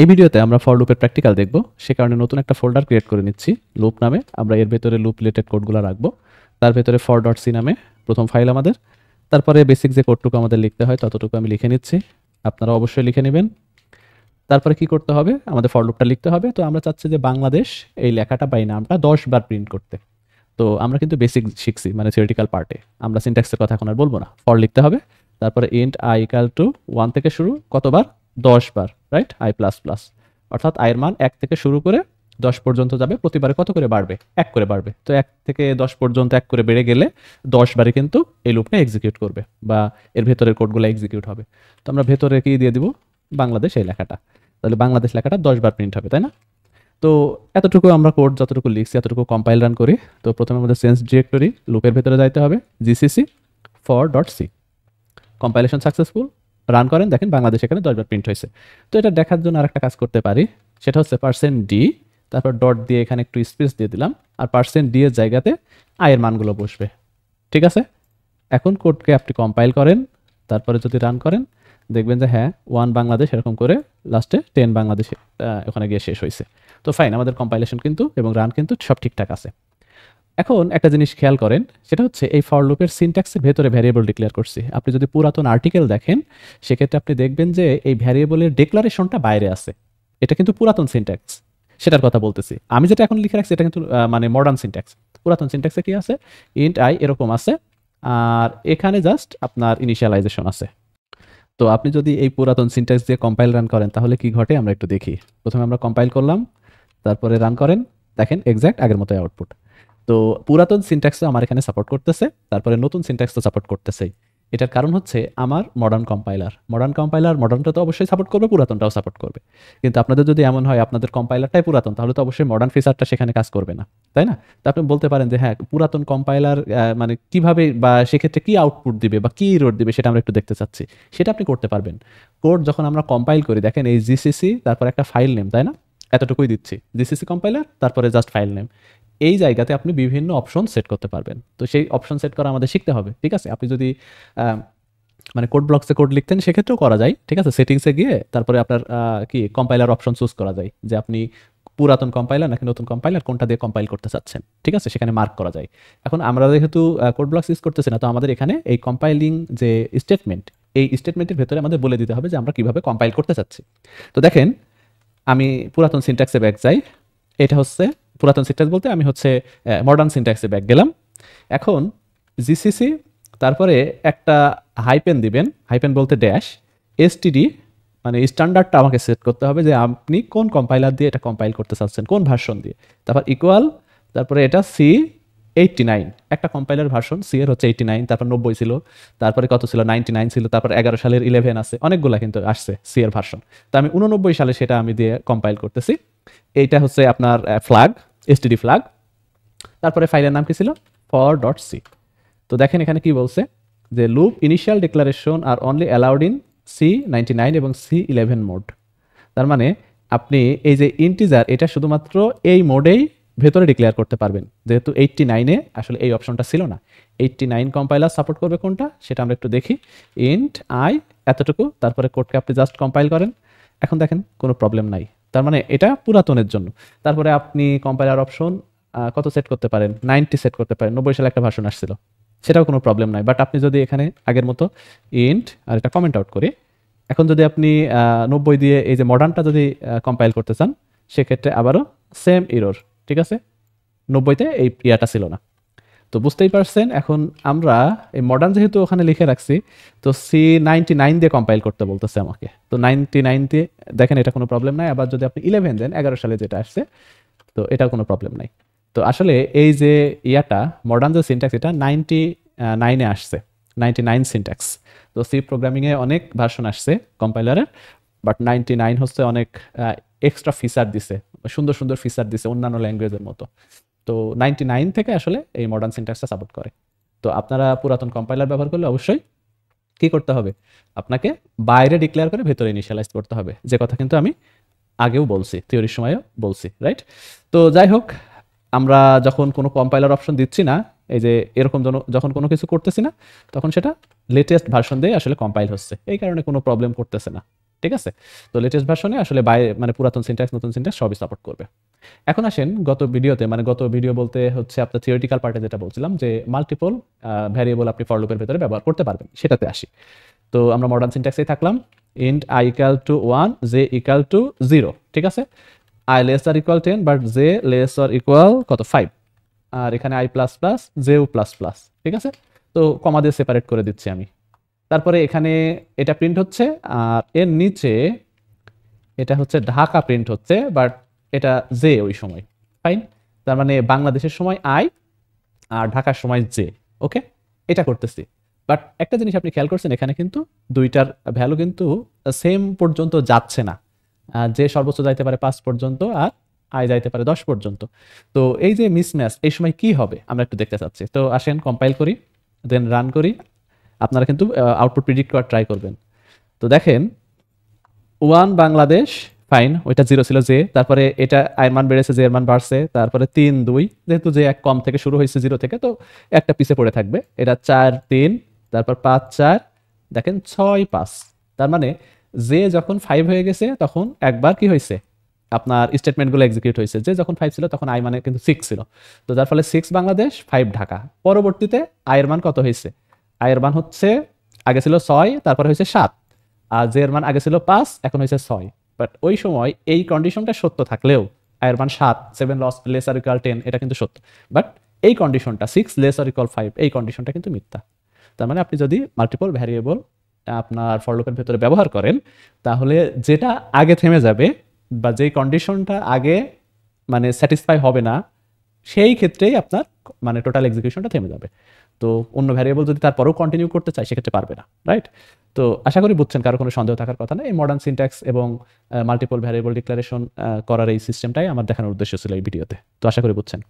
এই ভিডিওতে আমরা ফর লুপের প্র্যাকটিক্যাল দেখব, সে কারণে নতুন একটা ফোল্ডার ক্রিয়েট করে নিচ্ছি লুপ নামে। আমরা এর ভেতরে লুপ রিলেটেড কোডগুলো রাখবো। তার ভেতরে for ডট সি নামে প্রথম ফাইল আমাদের। তারপরে বেসিক যে কোডটুকু আমাদের লিখতে হয় ততটুকু আমি লিখে নিচ্ছি, আপনারা অবশ্যই লিখে নেবেন। তারপরে কি করতে হবে, আমাদের ফর লুপটা লিখতে হবে। তো আমরা চাচ্ছি যে বাংলাদেশ এই লেখাটা বা এই নামটা 10 বার প্রিন্ট করতে। তো আমরা কিন্তু বেসিক শিখছি, মানে থিওরিটিক্যাল পার্টে। আমরা সিনট্যাক্সের কথা এখন আর বলবো না। ফর লিখতে হবে, তারপরে ইন্ট i ইকুয়াল টু 1 থেকে শুরু, কতবার? 10 বার, রাইট? i প্লাস প্লাস, অর্থাৎ i এর মান 1 থেকে শুরু করে 10 পর্যন্ত যাবে। প্রতিবারে কত করে বাড়বে? 1 করে বাড়বে। তো 1 থেকে 10 পর্যন্ত 1 করে বেড়ে গেলে 10 বারে কিন্তু এই লুপটা এক্সিকিউট করবে, বা এর ভেতরের কোডগুলো এক্সিকিউট হবে। তো আমরা ভেতরে কি দিয়ে দিব? বাংলাদেশ এই লেখাটা। তাহলে বাংলাদেশ লেখাটা 10 বার প্রিন্ট হবে, তাই না? তো এতটুকু আমরা কোড যতটুকু লিখছি এতটুকু কম্পাইল রান করি। তো প্রথমে আমাদের সেন্স ডিরেক্টরি লুপের ভেতরে যাইতে হবে, GCC for dot C. Compilation successful, run করেন, দেখেন বাংলাদেশ এখানে 10 বার প্রিন্ট হয়েছে। তো এটা দেখার জন্য আরেকটা কাজ করতে পারি, সেটা হচ্ছে %d, তারপর ডট দিয়ে এখানে একটু স্পেস দিয়ে দিলাম, আর %d এর জায়গাতে i এর মানগুলো বসবে। ঠিক আছে? এখন কোডকে আপনি কম্পাইল করেন, তারপরে যদি রান করেন দেখবেন যে হ্যাঁ 1 বাংলাদেশ এরকম করে লাস্টে 10 বাংলাদেশ ওখানে গিয়ে শেষ হয়েছে। তো ফাইন, আমাদের কম্পাইলেশন কিন্তু এবং রান কিন্তু সব ঠিকঠাক আছে। এখন একটা জিনিস খেয়াল করেন, সেটা হচ্ছে এই ফর লুপের সিনট্যাক্সের ভেতরে ভ্যারিয়েবল ডিক্লেয়ার করছি। আপনি যদি পুরাতন আর্টিকেল দেখেন সেক্ষেত্রে আপনি দেখবেন যে এই ভ্যারিয়েবলের ডিক্লারেশনটা বাইরে আছে। এটা কিন্তু পুরাতন সিনট্যাক্স, সেটার কথা বলতেছি। আমি যেটা এখন লিখে রাখছি এটা কিন্তু মানে মডার্ন সিনট্যাক্স। পুরাতন সিনট্যাক্সে কি আছে? ইন্ট i এরকম আছে, আর এখানে জাস্ট আপনার ইনিশিয়ালাইজেশন আছে। তো আপনি যদি এই পুরাতন সিনট্যাক্স দিয়ে কম্পাইল রান করেন তাহলে কি ঘটে আমরা একটু দেখি। প্রথমে আমরা কম্পাইল করলাম, তারপরে রান করেন, দেখেন এক্স্যাক্ট আগের মতোই আউটপুট। তো পুরাতন সিনট্যাক্সও আমার এখানে সাপোর্ট করতেছে, তারপরে নতুন সিনট্যাক্সও সাপোর্ট করতেছে। এটার কারণ হচ্ছে আমার মডার্ন কম্পাইলার মডার্নটা তো অবশ্যই সাপোর্ট করবে, পুরাতনটাও সাপোর্ট করবে। কিন্তু আপনাদের যদি এমন হয় আপনাদের কম্পাইলারটাই পুরাতন, তাহলে তো অবশ্যই মডার্ন ফিচারটা সেখানে কাজ করবে না, তাই না? তো আপনি বলতে পারেন যে হ্যাঁ পুরাতন কম্পাইলার মানে কিভাবে বা সেক্ষেত্রে কি আউটপুট দিবে বা কি এরর দিবে সেটা আমরা একটু দেখতে চাচ্ছি। সেটা আপনি করতে পারবেন। কোড যখন আমরা কম্পাইল করি, দেখেন এই জিসিসি তারপর একটা ফাইল নেম, তাই না? এতটুকুই দিচ্ছি, জিসিসি কম্পাইলার তারপরে জাস্ট ফাইল নেম। এই জায়গাতে আপনি বিভিন্ন অপশন সেট করতে পারবেন। তো সেই অপশন সেট করা আমাদের শিখতে হবে, ঠিক আছে? আপনি যদি মানে কোড ব্লকসে কোড লিখতেন সেক্ষেত্রেও করা যায়, ঠিক আছে? সেটিংসে গিয়ে তারপরে আপনার কি কম্পাইলার অপশন চুজ করা যায়, যে আপনি পুরাতন কম্পাইলার নাকি নতুন কম্পাইলার কোনটা দিয়ে কম্পাইল করতে চাচ্ছেন, ঠিক আছে? সেখানে মার্ক করা যায়। এখন আমরা যেহেতু কোড ব্লকস ইউজ করতেছি না, তো আমাদের এখানে এই কম্পাইলিং যে স্টেটমেন্ট, এই স্টেটমেন্টের ভেতরে আমাদের বলে দিতে হবে যে আমরা কিভাবে কম্পাইল করতে চাচ্ছি। তো দেখেন আমি পুরাতন সিনট্যাক্সে ব্যাক যাই। এটা হচ্ছে পুরাতন সিনট্যাক্স বলতে আমি হচ্ছে মডার্ন সিনট্যাক্সে ব্যাক গেলাম। এখন জিসিসি তারপরে একটা হাইপেন দিবেন, হাইপেন বলতে ড্যাশ, এসটিডি মানে স্ট্যান্ডার্ডটা আমাকে সেট করতে হবে যে আপনি কোন কম্পাইলার দিয়ে এটা কম্পাইল করতে চাচ্ছেন, কোন ভার্সন দিয়ে। তারপর ইকুয়াল, তারপরে এটা C89, একটা কম্পাইলার ভার্সন সি এর হচ্ছে 89, তারপর 90 ছিল, তারপরে কত ছিল? 99 ছিল, তারপর 11 সালের 11 আছে, অনেকগুলা কিন্তু আসছে সি এর ভার্সন। তো আমি 89 সালে সেটা আমি দিয়ে কম্পাইল করতেছি। এইটা হচ্ছে আপনার ফ্ল্যাগ, এসটিডি ফ্ল্যাগ। তারপরে ফাইলের নাম কি ছিল? for dot C. তো দেখেন এখানে কি বলছে যে loop initial declaration are only allowed in C99 এবং C11 মোড। তার মানে আপনি এই যে ইন্টিজার, এটা শুধুমাত্র এই মোডেই ভেতরে ডিক্লেয়ার করতে পারবেন, যেহেতু 89-এ আসলে এই অপশনটা ছিল না। 89 কম্পাইলার সাপোর্ট করবে কোনটা সেটা আমরা একটু দেখি। ইন্ট i এতটুকু, তারপরে কোডকে আপনি জাস্ট কম্পাইল করেন। এখন দেখেন কোনো প্রবলেম নাই, তার মানে এটা পুরাতনের জন্য। তারপরে আপনি কম্পাইলার অপশন কত সেট করতে পারেন? 90 সেট করতে পারেন। 90 সালে একটা ভার্সন আসছিল, সেটাও কোনো প্রবলেম নাই। বাট আপনি যদি এখানে আগের মতো ইন্ট আর এটা কমেন্ট আউট করি, এখন যদি আপনি 90 দিয়ে এই যে মডার্নটা যদি কম্পাইল করতে চান সেক্ষেত্রে আবারও সেম এরর, ঠিক আছে? 90-তে এই ইয়াটা ছিল না। তো বুঝতেই পারছেন এখন আমরা এই মডার্ন যেহেতু ওখানে লিখে রাখছি, তো C99 দিয়ে কম্পাইল করতে বলতেছে আমাকে। তো 99 দিয়ে দেখেন এটা কোনো প্রবলেম নাই। আবার যদি আপনি 11 দেন, 11 সালে যেটা আসছে, তো এটাও কোনো প্রবলেম নাই। তো আসলে এই যে ইয়াটা মডার্ন যে সিনট্যাক্স, এটা 99-এ আসছে, 99 সিনট্যাক্স। তো সি প্রোগ্রামিংয়ে অনেক ভার্সন আসছে কম্পাইলারের, বাট 99 হচ্ছে অনেক এক্সট্রা ফিচার দিছে, সুন্দর সুন্দর ফিচার দিছে অন্যান্য ল্যাঙ্গুয়েজের মতো। তো 99 থেকে আসলে এই মডার্ন সিনট্যাক্সটা সাপোর্ট করে। তো আপনারা পুরাতন কম্পাইলার ব্যবহার করলে অবশ্যই কি করতে হবে? আপনাকে বাইরে ডিক্লেয়ার করে ভেতরে ইনিশিয়ালাইজ করতে হবে, যে কথা কিন্তু আমি আগেও বলছি, থিওরির সময়ও বলছি, রাইট? তো যাই হোক, আমরা যখন কোনো কম্পাইলার অপশন দিচ্ছি না, এই যে এরকম যখন কোনো কিছু করতেছি না, তখন সেটা লেটেস্ট ভার্সন দিয়ে আসলে কম্পাইল হচ্ছে, এই কারণে কোনো প্রবলেম করতেছে না, ঠিক আছে? তো লেটেস্ট ভার্সনে আসলে মানে পুরাতন সিনট্যাক্স নতুন সিনট্যাক্স সবই সাপোর্ট করবে। এখন আসেন গত ভিডিওতে, মানে গত ভিডিও বলতে হচ্ছে আপনার থিওরিটিক্যাল পার্টে যেটা বলছিলাম যে মাল্টিপল ভ্যারিয়েবল আপনি ফর লুপের ভেতরে ব্যবহার করতে পারবেন, সেটাতে আসি। তো আমরা মডার্ন সিনট্যাক্সেই থাকলাম, int i equal to 1 j equal to 0, ঠিক আছে? i less or equal 10 but j less or equal কত 5, আর এখানে i plus plus জেও plus plus, ঠিক আছে? তো কমা দিয়ে সেপারেট করে দিচ্ছি আমি। তারপরে এখানে এটা প্রিন্ট হচ্ছে, আর এর নিচে এটা হচ্ছে ঢাকা প্রিন্ট হচ্ছে, বাট এটা জে ওই সময়, ফাইন। তার মানে বাংলাদেশের সময় আই আর ঢাকার সময় জে, ওকে? এটা করতেছি। বাট একটা জিনিস আপনি খেয়াল করছেন, এখানে কিন্তু দুইটার ভ্যালু কিন্তু সেম পর্যন্ত যাচ্ছে না। যে সর্বোচ্চ যাইতে পারে 5 পর্যন্ত, আর আই যাইতে পারে 10 পর্যন্ত। তো এই যে মিসম্যাচ, এই সময় কি হবে আমরা একটু দেখতে চাচ্ছি। তো আসেন কম্পাইল করি, দেন রান করি। আপনারা কিন্তু আউটপুট প্রিডিক্ট করার ট্রাই করবেন। তো দেখেন 1 বাংলাদেশ, ফাইন, ওইটা 0 ছিল জে, তারপরে এটা আয়ের মান বেড়েছে, জে এর মান বাড়ছে, তারপরে 3 2, যেহেতু যে এক কম থেকে শুরু হয়েছে 0 থেকে, তো একটা পিছে পড়ে থাকবে, এটা 4 3, তারপর 5 4, দেখেন 6 5। তার মানে জে যখন 5 হয়ে গেছে তখন একবার কি হয়েছে, আপনার স্টেটমেন্টগুলো এক্সিকিউট হয়েছে। যে যখন 5 ছিল তখন আই মানে কিন্তু 6 ছিল, তো যার ফলে 6 বাংলাদেশ 5 ঢাকা। পরবর্তীতে আয়ের মান কত হয়েছে, আয়ের মান হচ্ছে আগে ছিল 6, তারপরে হয়েছে 7, আর জে এর মান আগে ছিল 5, এখন হয়েছে 6। বাট ওই সময় এই কন্ডিশনটা সত্য থাকলেও আয়ের মান 7, 7 লেস আর ইকুয়াল 10, এটা কিন্তু সত্য। বাট এই কন্ডিশনটা 6 লেস আর ইকুয়াল 5, এই কন্ডিশনটা কিন্তু মিথ্যা। তার মানে আপনি যদি মাল্টিপল ভ্যারিয়েবল আপনার ফর লুপের ভেতরে ব্যবহার করেন, তাহলে যেটা আগে থেমে যাবে বা যেই কন্ডিশনটা আগে মানে স্যাটিসফাই হবে না, সেই ক্ষেত্রেই আপনার মানে টোটাল এক্সিকিউশনটা থেমে যাবে। তো অন্য ভ্যারিয়েবল যদি তারপরেও কন্টিনিউ করতে চায় সেক্ষেত্রে পারবে না, রাইট? তো আশা করি বুঝছেন, কারো কোনো সন্দেহ থাকার কথা না। এই মডার্ন সিনট্যাক্স এবং মাল্টিপল ভ্যারিয়েবল ডিক্লারেশন করার এই সিস্টেমটাই আমার দেখানোর উদ্দেশ্য ছিল এই ভিডিওতে। তো আশা করি বুঝছেন।